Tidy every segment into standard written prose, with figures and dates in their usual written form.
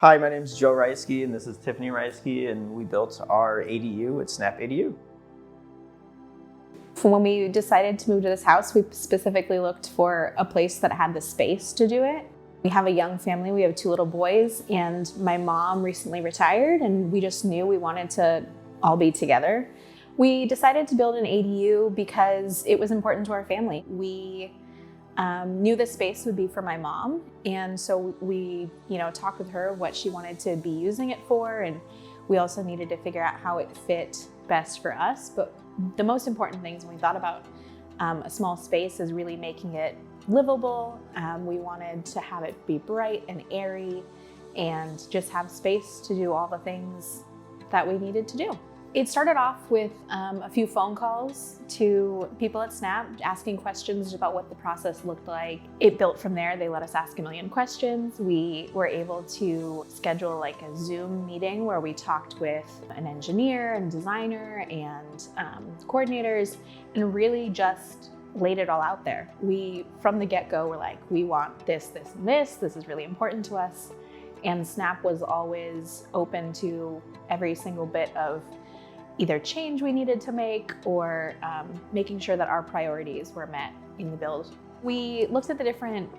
Hi, my name is Joe Reisky, and this is Tiffany Reisky, and we built our ADU at Snap ADU. When we decided to move to this house, we specifically looked for a place that had the space to do it. We have a young family, we have 2 little boys, and my mom recently retired, and we just knew we wanted to all be together. We decided to build an ADU because it was important to our family. We knew the space would be for my mom, and so we talked with her what she wanted to be using it for, and we also needed to figure out how it fit best for us. But the most important things when we thought about a small space is really making it livable. We wanted to have it be bright and airy and just have space to do all the things that we needed to do. It started off with a few phone calls to people at Snap asking questions about what the process looked like. It built from there. They let us ask a million questions. We were able to schedule like a Zoom meeting where we talked with an engineer and designer and coordinators and really just laid it all out there. We, from the get-go, were like, we want this, this, and this. This is really important to us. And Snap was always open to every single bit of either change we needed to make or making sure that our priorities were met in the build. We looked at the different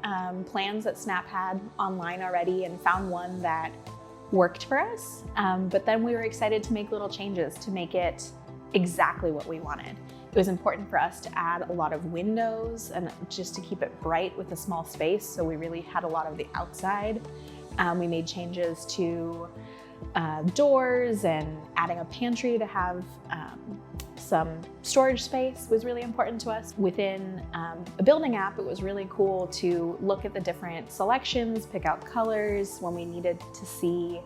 plans that Snap had online already and found one that worked for us, but then we were excited to make little changes to make it exactly what we wanted. It was important for us to add a lot of windows and just to keep it bright with a small space, so we really had a lot of the outside. We made changes to doors, and adding a pantry to have some storage space was really important to us. Within a building app, it was really cool to look at the different selections, pick out colors. When we needed to see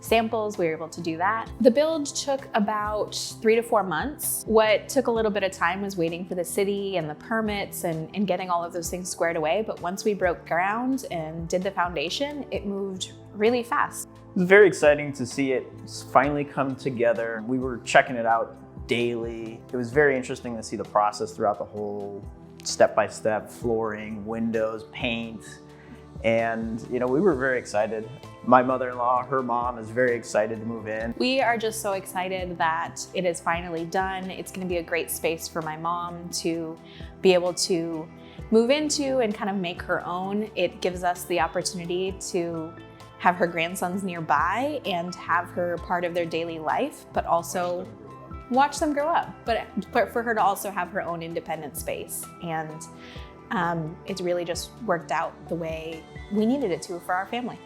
samples, we were able to do that. The build took about 3 to 4 months. What took a little bit of time was waiting for the city and the permits and getting all of those things squared away. But once we broke ground and did the foundation, it moved really fast. It was very exciting to see it finally come together. We were checking it out daily. It was very interesting to see the process throughout the whole step-by-step flooring, windows, paint. And we were very excited. My mother-in-law, her mom, is very excited to move in. We are just so excited that it is finally done. It's going to be a great space for my mom to be able to move into and kind of make her own. It gives us the opportunity to have her grandsons nearby and have her part of their daily life, but also watch them grow up. But for her to also have her own independent space. And it's really just worked out the way we needed it to for our family.